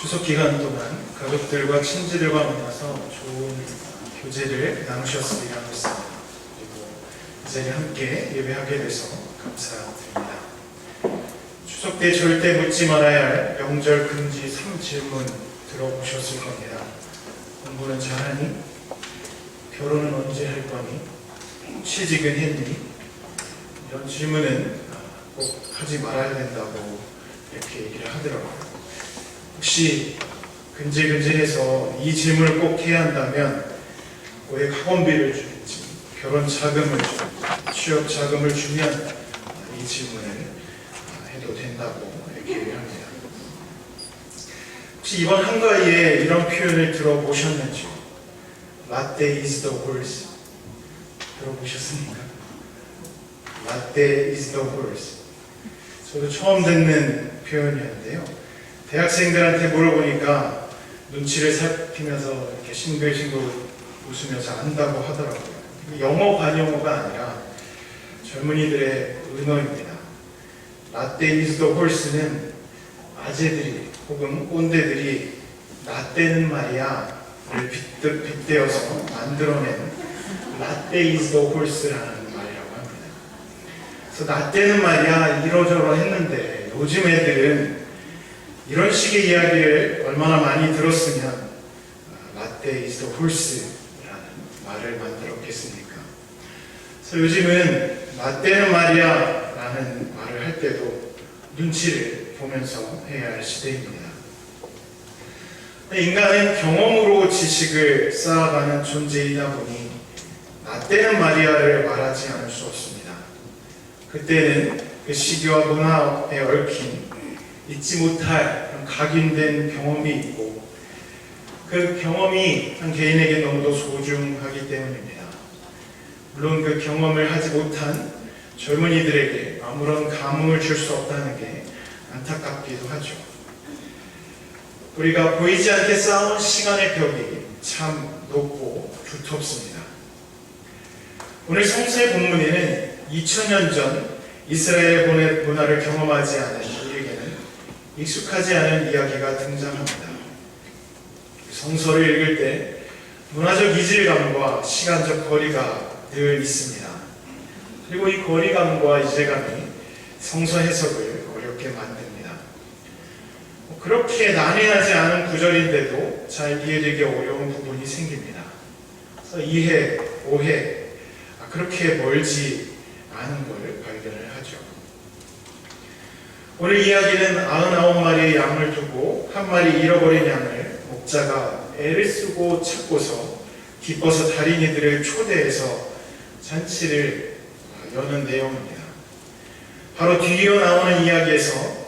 추석 기간 동안 가족들과 친지들과 만나서 좋은 교제를 나누셨으리라 믿습니다. 그리고 이 자리에 함께 예배하게 돼서 감사드립니다. 추석 때 절대 묻지 말아야 할 명절 금지 3질문 들어보셨을 겁니다. 공부는 잘하니? 결혼은 언제 할 거니? 취직은 했니? 이런 질문은 꼭 하지 말아야 된다고 이렇게 얘기를 하더라고요. 혹시 근질근질해서 이 질문을 꼭 해야 한다면 고액 학원비를 주든지 결혼 자금을 주든지 취업 자금을 주면 이 질문을 해도 된다고 이렇게 얘기합니다. 혹시 이번 한가위에 이런 표현을 들어보셨는지요? Latte is the horse. 들어보셨습니까? Latte is the horse. 저도 처음 듣는 표현이었는데요. 대학생들한테 물어보니까 눈치를 살피면서 이렇게 싱글싱글 웃으면서 안다고 하더라고요. 영어 반영어가 아니라 젊은이들의 은어입니다. 라떼 is the horse는 아재들이 혹은 꼰대들이 라떼는 말이야 를 빗대어서 만들어낸 라떼 is the horse라는 말이라고 합니다. 그래서 라떼는 말이야 이러저러 했는데 요즘 애들은 이런 식의 이야기를 얼마나 많이 들었으면 라떼 is the horse라는 말을 만들었겠습니까? 그래서 요즘은 라떼는 말이야 라는 말을 할 때도 눈치를 보면서 해야 할 시대입니다. 인간은 경험으로 지식을 쌓아가는 존재이다 보니 라떼는 말이야를 말하지 않을 수 없습니다. 그때는 그 시기와 문화에 얽힌 잊지 못할 그런 각인된 경험이 있고 그 경험이 한 개인에게 너무도 소중하기 때문입니다. 물론 그 경험을 하지 못한 젊은이들에게 아무런 감흥을 줄 수 없다는 게 안타깝기도 하죠. 우리가 보이지 않게 쌓아온 시간의 벽이 참 높고 두텁습니다. 오늘 성서의 본문에는 2000년 전 이스라엘의 문화를 경험하지 않은 우리에게는 익숙하지 않은 이야기가 등장합니다. 성서를 읽을 때 문화적 이질감과 시간적 거리가 늘 있습니다. 그리고 이 거리감과 이질감이 성서 해석을 어렵게 만듭니다. 그렇게 난해하지 않은 구절인데도 잘 이해되기 어려운 부분이 생깁니다. 그래서 이해, 오해, 그렇게 멀지 않은 걸 발견을 하죠. 오늘 이야기는 99마리의 양을 두고 한 마리 잃어버린 양을 목자가 애를 쓰고 찾고서 기뻐서 달인이들을 초대해서 잔치를 여는 내용입니다. 바로 뒤이어 나오는 이야기에서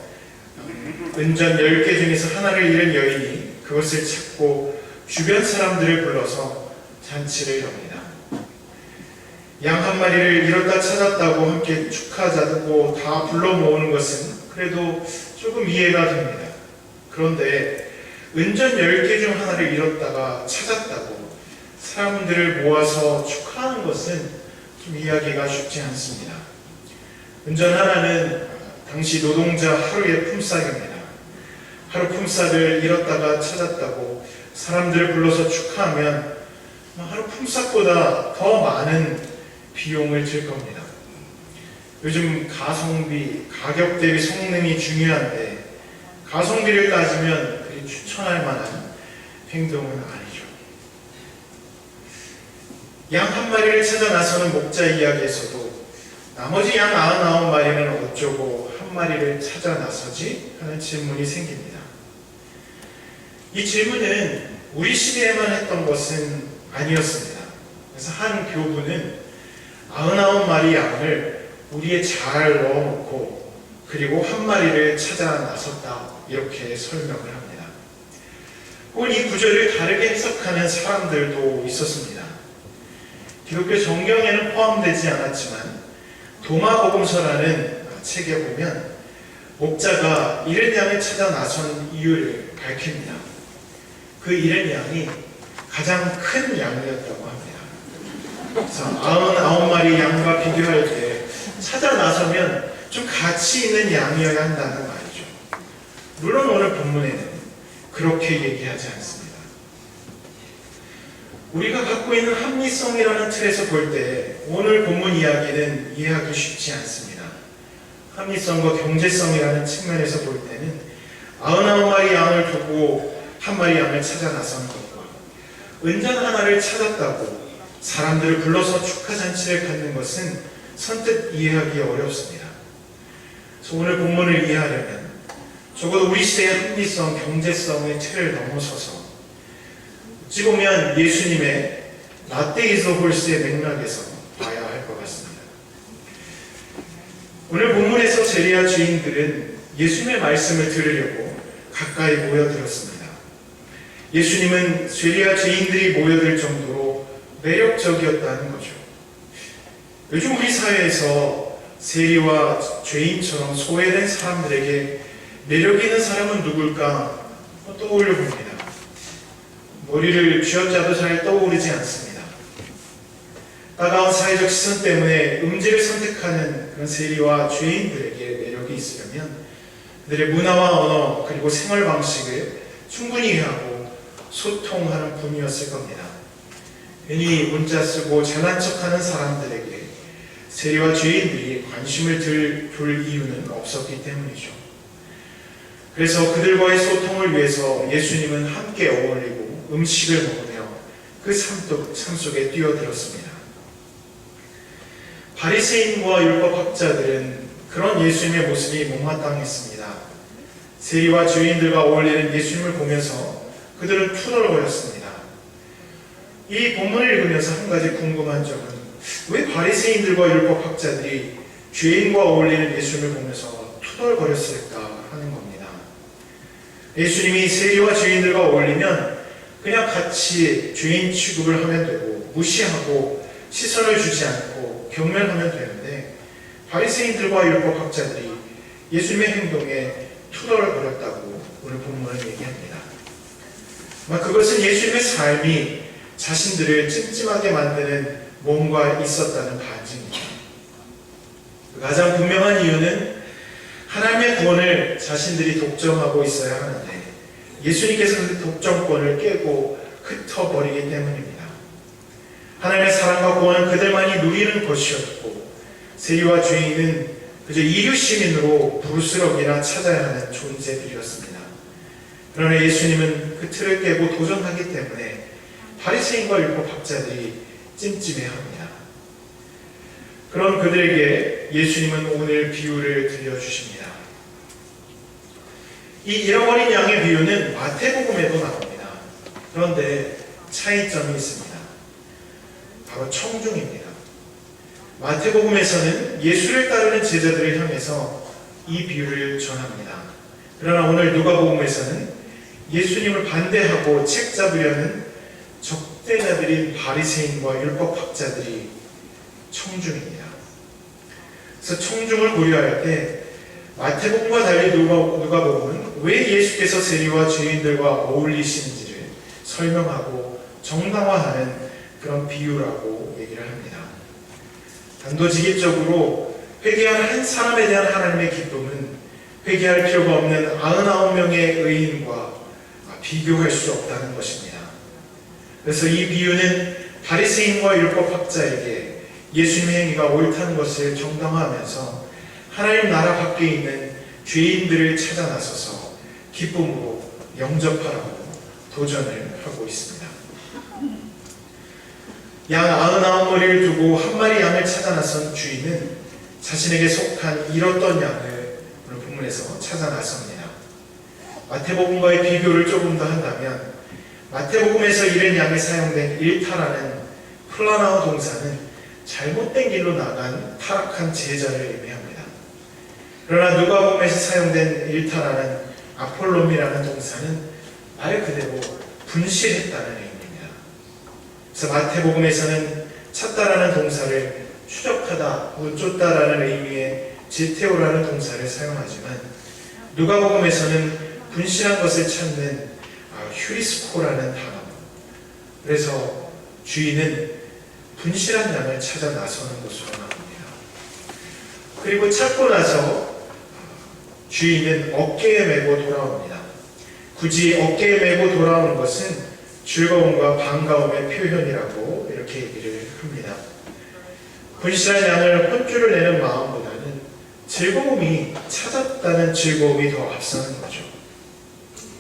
은전 10개 중에서 하나를 잃은 여인이 그것을 찾고 주변 사람들을 불러서 잔치를 엽니다. 양 한 마리를 잃었다 찾았다고 함께 축하자고 다 불러 모으는 것은 그래도 조금 이해가 됩니다. 그런데 은전 10개 중 하나를 잃었다가 찾았다고 사람들을 모아서 축하하는 것은 좀 이해하기가 쉽지 않습니다. 은전 하나는 당시 노동자 하루의 품삯입니다. 하루 품삯을 잃었다가 찾았다고 사람들을 불러서 축하하면 하루 품삯보다 더 많은 비용을 들 겁니다. 요즘 가성비, 가격 대비 성능이 중요한데 가성비를 따지면 그리 추천할 만한 행동은 아니죠. 양 한 마리를 찾아 나서는 목자 이야기에서도 나머지 양 99마리는 어쩌고 한 마리를 찾아 나서지? 하는 질문이 생깁니다. 이 질문은 우리 시대에만 했던 것은 아니었습니다. 그래서 한 교부는 99마리 양을 우리에 잘 넣어놓고 그리고 한 마리를 찾아 나섰다 이렇게 설명을 합니다. 혹은 이 구절을 다르게 해석하는 사람들도 있었습니다. 기독교 정경에는 포함되지 않았지만 도마복음서라는 책에 보면 목자가 잃은 양을 찾아 나선 이유를 밝힙니다. 그 잃은 양이 가장 큰 양이었다고 합니다. 그래서 99마리 양과 비교할 때 찾아 나서면 좀 가치 있는 양이어야 한다는 말이죠. 물론 오늘 본문에는 그렇게 얘기하지 않습니다. 우리가 갖고 있는 합리성이라는 틀에서 볼 때 오늘 본문 이야기는 이해하기 쉽지 않습니다. 합리성과 경제성이라는 측면에서 볼 때는 99마리 양을 두고 한 마리 양을 찾아 나선 것과 은잔 하나를 찾았다고 사람들을 불러서 축하잔치를 갖는 것은 선뜻 이해하기 어렵습니다. 그래서 오늘 본문을 이해하려면 적어도 우리 시대의 합리성, 경제성의 틀을 넘어서서 어찌 보면 예수님의 라떼 이즈 홀스의 맥락에서 봐야 할 것 같습니다. 오늘 본문에서 세리와 죄인들은 예수님의 말씀을 들으려고 가까이 모여들었습니다. 예수님은 세리와 죄인들이 모여들 정도로 매력적이었다는 거죠. 요즘 우리 사회에서 세리와 죄인처럼 소외된 사람들에게 매력 있는 사람은 누굴까 떠올려 봅니다. 머리를 쥐어짜도 잘 떠오르지 않습니다. 따가운 사회적 시선 때문에 음지를 선택하는 그런 세리와 죄인들에게 매력이 있으려면 그들의 문화와 언어 그리고 생활 방식을 충분히 이해하고 소통하는 분이었을 겁니다. 괜히 문자 쓰고 잘난 척하는 사람들에게 세리와 죄인들이 관심을 줄 이유는 없었기 때문이죠. 그래서 그들과의 소통을 위해서 예수님은 함께 어울리고 음식을 먹으며 그 삶 속에 뛰어들었습니다. 바리새인과 율법학자들은 그런 예수님의 모습이 못마땅했습니다. 세리와 죄인들과 어울리는 예수님을 보면서 그들은 투덜거렸습니다. 이 본문을 읽으면서 한 가지 궁금한 점은 왜 바리새인들과 율법학자들이 죄인과 어울리는 예수님을 보면서 투덜거렸을까 하는 겁니다. 예수님이 세리와 죄인들과 어울리면 그냥 같이 죄인 취급을 하면 되고 무시하고 시선을 주지 않고 경멸하면 되는데 바리새인들과 율법학자들이 예수님의 행동에 투덜거렸다고 오늘 본문은 얘기합니다. 그것은 예수님의 삶이 자신들을 찜찜하게 만드는 뭔가 있었다는 반증입니다. 가장 분명한 이유는 하나님의 구원을 자신들이 독점하고 있어야 하는데 예수님께서 그 독점권을 깨고 흩어버리기 때문입니다. 하나님의 사랑과 구원은 그들만이 누리는 것이었고 세리와 죄인은 그저 이류 시민으로 부스러기나 찾아야 하는 존재들이었습니다. 그러나 예수님은 그 틀을 깨고 도전하기 때문에 바리새인과 율법학자들이 찜찜해합니다. 그런 그들에게 예수님은 오늘 비유를 들려주십니다. 이 잃어버린 양의 비유는 마태복음에도 나옵니다. 그런데 차이점이 있습니다. 바로 청중입니다. 마태복음에서는 예수를 따르는 제자들을 향해서 이 비유를 전합니다. 그러나 오늘 누가복음에서는 예수님을 반대하고 책 잡으려는 적대자들인 바리새인과 율법학자들이 청중입니다. 그래서 청중을 고려할 때 마태복음과 달리 누가복음은 왜 예수께서 세리와 죄인들과 어울리시는지를 설명하고 정당화하는 그런 비유라고 얘기를 합니다. 단도직입적으로 회개한 한 사람에 대한 하나님의 기쁨은 회개할 필요가 없는 99명의 의인과 비교할 수 없다는 것입니다. 그래서 이 비유는 바리새인과 율법학자에게 예수님의 행위가 옳다는 것을 정당화하면서 하나님 나라 밖에 있는 죄인들을 찾아 나서서 기쁨으로 영접하라고 도전을 하고 있습니다. 양 99마리를 두고 한 마리 양을 찾아 나선 주인은 자신에게 속한 잃었던 양을 오늘 본문에서 찾아 나섭니다. 마태복음과의 비교를 조금 더 한다면 마태복음에서 잃은 양에 사용된 일타라는 플라나오 동사는 잘못된 길로 나간 타락한 제자를 의미합니다. 그러나 누가복음에서 사용된 일타라는 아폴롬이라는 동사는 말 그대로 분실했다는 의미입니다. 그래서 마태복음에서는 찾다라는 동사를 추적하다, 쫓다라는 의미의 제테오라는 동사를 사용하지만 누가복음에서는 분실한 것을 찾는 휴리스코라는 단어. 그래서 주인은 분실한 양을 찾아 나서는 것으로 나옵니다. 그리고 찾고 나서 주인은 어깨에 메고 돌아옵니다. 굳이 어깨에 메고 돌아오는 것은 즐거움과 반가움의 표현이라고 이렇게 얘기를 합니다. 분실한 양을 혼쭐을 내는 마음보다는 즐거움이 찾았다는 즐거움이 더 앞서는 거죠.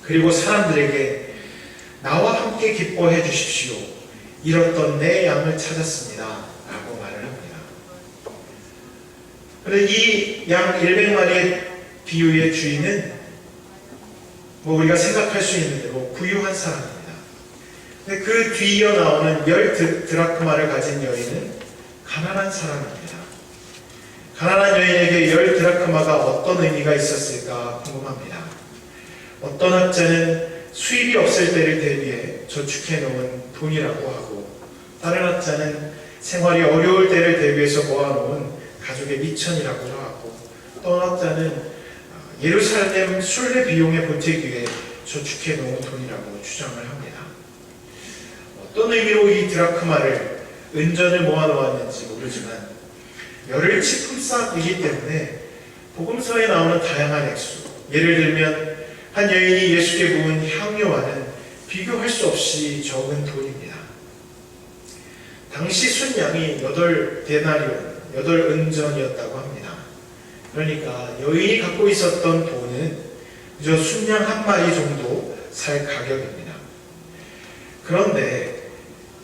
그리고 사람들에게 나와 함께 기뻐해 주십시오. 잃었던 내 양을 찾았습니다. 라고 말을 합니다. 그런데 이 양 100마리의 비유의 주인은 우리가 생각할 수 있는 대로 부유한 사람입니다. 근데 그 뒤이어 나오는 10 드라크마를 가진 여인은 가난한 사람입니다. 가난한 여인에게 10 드라크마가 어떤 의미가 있었을까 궁금합니다. 어떤 학자는 수입이 없을 때를 대비해 저축해 놓은 돈이라고 하고, 다른 학자는 생활이 어려울 때를 대비해서 모아놓은 가족의 미천이라고 하고, 또 학자는 예루살렘 순례 비용에 보태기 위해 저축해 놓은 돈이라고 주장을 합니다. 어떤 의미로 이 드라크마를 은전을 모아놓았는지 모르지만 열흘 치품값이기 때문에 복음서에 나오는 다양한 액수, 예를 들면 한 여인이 예수께 부은 향료와는 비교할 수 없이 적은 돈입니다. 당시 순양이 8데나리온, 8은전이었다고 합니다. 그러니까 여인이 갖고 있었던 돈은 그저 순양 한 마리 정도 살 가격입니다. 그런데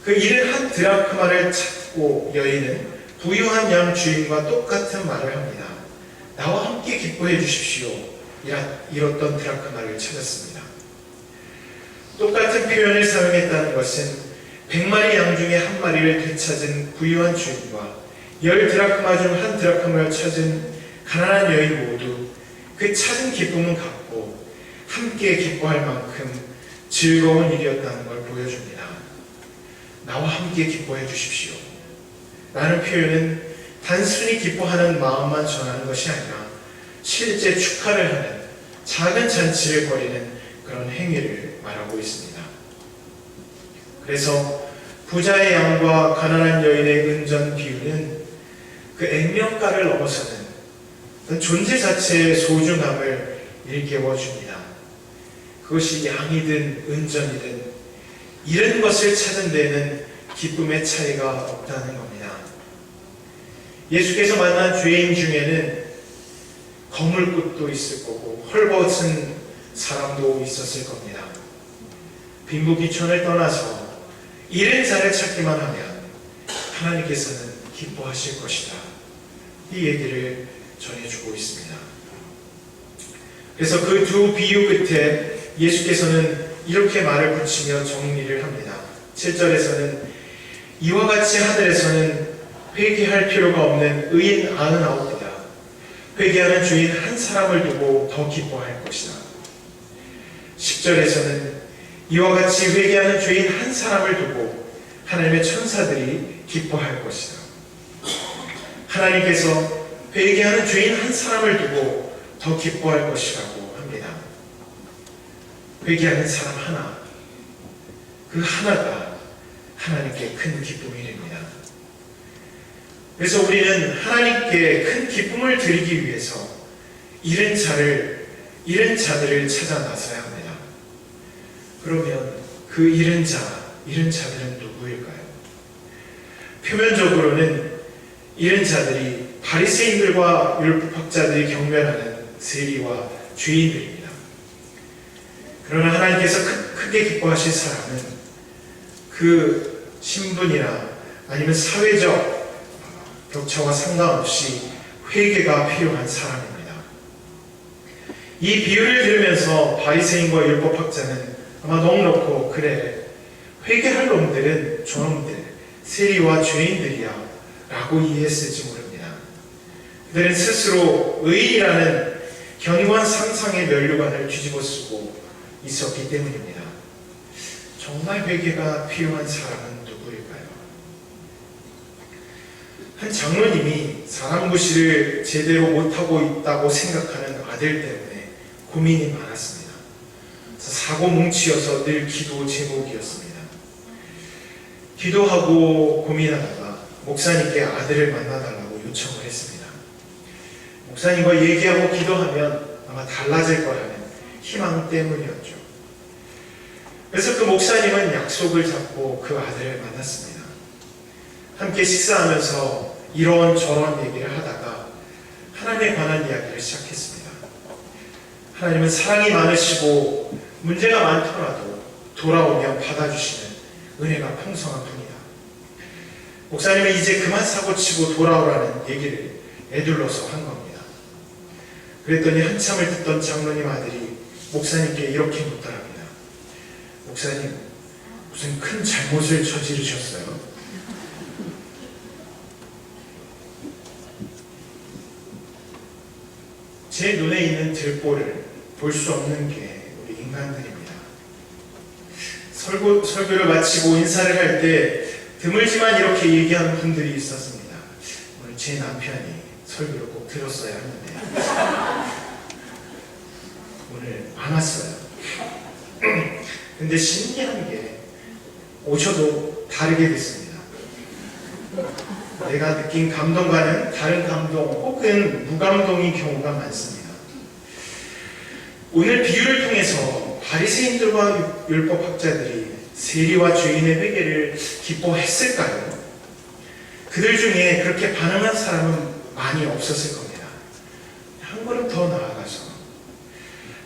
그 1 드라크마를 찾고 여인은 부유한 양 주인과 똑같은 말을 합니다. 나와 함께 기뻐해 주십시오. 잃었던 드라크마를 찾았습니다. 똑같은 표현을 사용했다는 것은 100마리 양 중에 한 마리를 되찾은 부유한 주인과 10 드라크마 중 1 드라크마를 찾은 가난한 여인 모두 그 찾은 기쁨은 같고 함께 기뻐할 만큼 즐거운 일이었다는 걸 보여줍니다. 나와 함께 기뻐해 주십시오. 라는 표현은 단순히 기뻐하는 마음만 전하는 것이 아니라 실제 축하를 하는 작은 잔치를 벌이는 그런 행위를 말하고 있습니다. 그래서 부자의 양과 가난한 여인의 은전 비유는 그 액면가를 넘어서는 존재 자체의 소중함을 일깨워줍니다. 그것이 양이든 은전이든 잃은 것을 찾은 데에는 기쁨의 차이가 없다는 겁니다. 예수께서 만난 죄인 중에는 거물꽃도 있을 거고 헐벗은 사람도 있었을 겁니다. 빈부귀천을 떠나서 잃은 자를 찾기만 하면 하나님께서는 기뻐하실 것이다. 이 얘기를 전해주고 있습니다. 그래서 그 두 비유 끝에 예수께서는 이렇게 말을 붙이며 정리를 합니다. 7절에서는 이와 같이 하늘에서는 회개할 필요가 없는 의인 99이다. 회개하는 주인 한 사람을 두고 더 기뻐할 것이다. 10절에서는 이와 같이 회개하는 주인 한 사람을 두고 하나님의 천사들이 기뻐할 것이다. 하나님께서 회개하는 죄인 한 사람을 두고 더 기뻐할 것이라고 합니다. 회개하는 사람 하나, 그 하나가 하나님께 큰 기쁨이 됩니다. 그래서 우리는 하나님께 큰 기쁨을 드리기 위해서 잃은 자들을 찾아 나서야 합니다. 그러면 그 잃은 자들은 누구일까요? 표면적으로는 잃은 자들이 바리새인들과 율법학자들이 경멸하는 세리와 죄인들입니다. 그러나 하나님께서 크게 기뻐하실 사람은 그 신분이나 아니면 사회적 격차와 상관없이 회개가 필요한 사람입니다. 이 비유를 들으면서 바리새인과 율법학자는 아마 넋놓고 그래, 회개할 놈들은 저놈들, 세리와 죄인들이야 라고 이해했을지 모릅니다. 그들은 스스로 의인이라는 견고한 상상의 면류관을 뒤집어쓰고 있었기 때문입니다. 정말 회개가 필요한 사람은 누구일까요? 한 장로님이 사람 구실을 제대로 못하고 있다고 생각하는 아들 때문에 고민이 많았습니다. 사고 뭉치여서 늘 기도 제목이었습니다. 기도하고 고민하다가 목사님께 아들을 만나달라고 요청을 했습니다. 목사님과 얘기하고 기도하면 아마 달라질 거라는 희망 때문이었죠. 그래서 그 목사님은 약속을 잡고 그 아들을 만났습니다. 함께 식사하면서 이런저런 얘기를 하다가 하나님에 관한 이야기를 시작했습니다. 하나님은 사랑이 많으시고 문제가 많더라도 돌아오면 받아주시는 은혜가 풍성한 분이다. 목사님은 이제 그만 사고치고 돌아오라는 얘기를 애둘러서 한 겁니다. 그랬더니 한참을 듣던 장로님 아들이 목사님께 이렇게 묻더랍니다. 목사님, 무슨 큰 잘못을 저지르셨어요? 제 눈에 있는 들보를 볼 수 없는 게 우리 인간들입니다. 설교를 마치고 인사를 할 때 드물지만 이렇게 얘기하는 분들이 있었습니다. 오늘 제 남편이 설교를 꼭 들었어야 하는데 오늘 안 왔어요. 근데 신기한 게 오셔도 다르게 됐습니다. 내가 느낀 감동과는 다른 감동 혹은 무감동인 경우가 많습니다. 오늘 비유를 통해서 바리새인들과 율법학자들이 세리와 죄인의 회개를 기뻐했을까요? 그들 중에 그렇게 반응한 사람은 많이 없었을 겁니다. 한 걸음 더 나아가서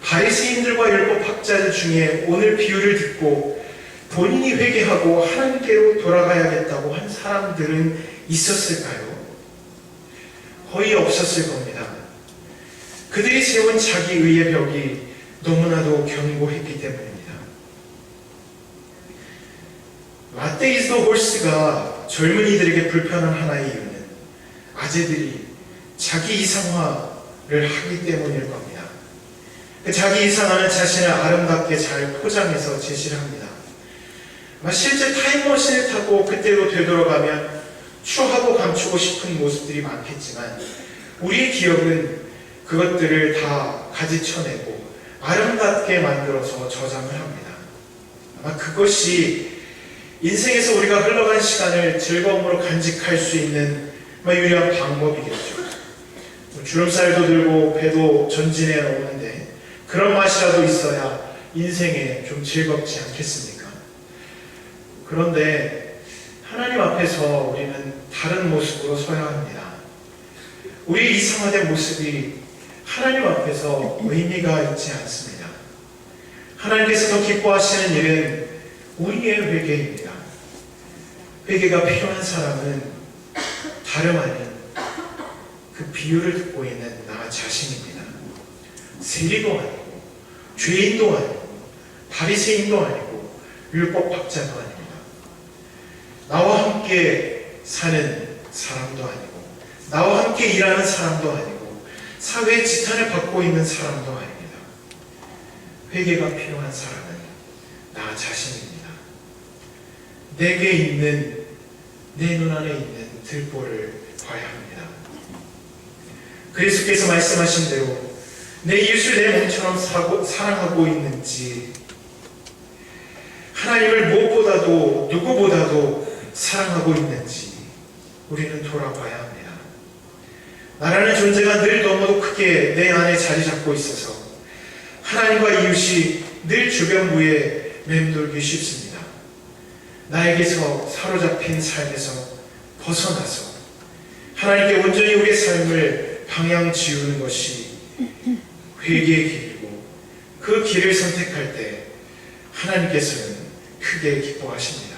바리새인들과 율법학자들 중에 오늘 비유를 듣고 본인이 회개하고 하나님께로 돌아가야겠다고 한 사람들은 있었을까요? 거의 없었을 겁니다. 그들이 세운 자기의의 벽이 너무나도 견고했기 때문입니다. 라떼이즈 더 홀스가 젊은이들에게 불편한 하나의 이유는 아재들이 자기 이상화를 하기 때문일 겁니다. 그 자기 이상화는 자신을 아름답게 잘 포장해서 제시를 합니다. 실제 타임머신을 타고 그때로 되돌아가면 추하고 감추고 싶은 모습들이 많겠지만 우리의 기억은 그것들을 다 가지쳐내고 아름답게 만들어서 저장을 합니다. 아마 그것이 인생에서 우리가 흘러간 시간을 즐거움으로 간직할 수 있는 유일한 방법이겠죠. 주름살도 들고 배도 전진해 오는데 그런 맛이라도 있어야 인생에 좀 즐겁지 않겠습니까? 그런데 하나님 앞에서 우리는 다른 모습으로 서야 합니다. 우리의 이상화된 모습이 하나님 앞에서 의미가 있지 않습니다. 하나님께서 더 기뻐하시는 일은 우리의 회개입니다. 회개가 필요한 사람은 다름 아닌 그 비유를 듣고 있는 나 자신입니다. 세리도 아니고 죄인도 아니고 바리새인도 아니고 율법학자도 아닙니다. 나와 함께 사는 사람도 아니고 나와 함께 일하는 사람도 아니고 사회의 지탄을 받고 있는 사람도 아닙니다. 회개가 필요한 사람은 나 자신입니다. 내게 있는 내 눈 안에 있는 들보를 봐야 합니다. 그리스도께서 말씀하신 대로 내 이웃을 내 몸처럼 사랑하고 있는지 하나님을 무엇보다도 누구보다도 사랑하고 있는지 우리는 돌아봐야 합니다. 나라는 존재가 늘 너무도 크게 내 안에 자리 잡고 있어서 하나님과 이웃이 늘 주변부에 맴돌기 쉽습니다. 나에게서 사로잡힌 삶에서 벗어나서 하나님께 온전히 우리의 삶을 방향 지우는 것이 회개의 길이고 그 길을 선택할 때 하나님께서는 크게 기뻐하십니다.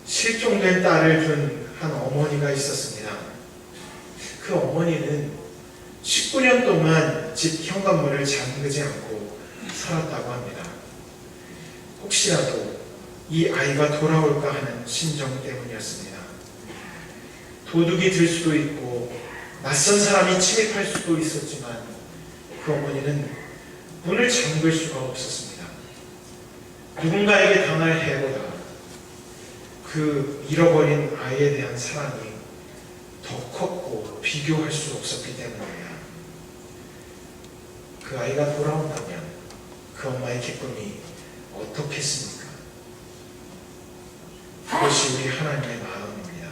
실종된 딸을 둔 한 어머니가 있었습니다. 그 어머니는 19년 동안 집 현관문을 잠그지 않고 살았다고 합니다. 혹시라도 이 아이가 돌아올까 하는 심정 때문이었습니다. 도둑이 들 수도 있고 낯선 사람이 침입할 수도 있었지만 그 어머니는 문을 잠글 수가 없었습니다. 누군가에게 당할 해보다 그 잃어버린 아이에 대한 사랑이 더 컸고 비교할 수 없었기 때문입니다. 그 아이가 돌아온다면 그 엄마의 기쁨이 어떻겠습니까? 그것이 우리 하나님의 마음입니다.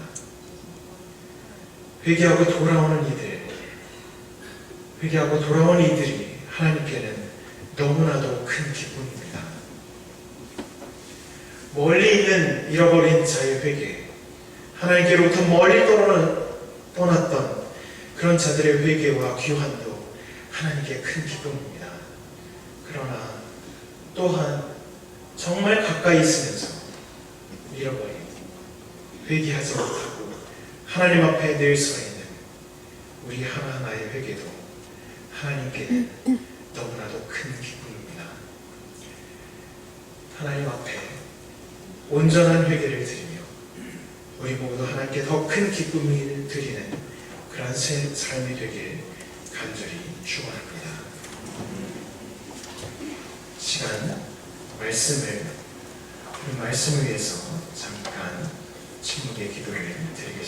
회개하고 돌아오는 이들, 회개하고 돌아오는 이들이 하나님께는 너무나도 큰 기쁨입니다. 멀리 있는 잃어버린 자의 회개, 하나님께로부터 멀리 떠났던 그런 자들의 회개와 귀환도 하나님께 큰 기쁨입니다. 그러나 또한 정말 가까이 있으면서 잃어버리고 회개하지 못하고 하나님 앞에 늘 서 있는 우리 하나하나의 회개도 하나님께는 너무나도 큰 기쁨입니다. 하나님 앞에 온전한 회개를 드리며 우리 모두 하나님께 더 큰 기쁨을 드리는 그러한 삶이 되길 간절히 축원합니다. 시간 말씀을 위해서 잠깐 침묵의 기도를 드리겠습니다.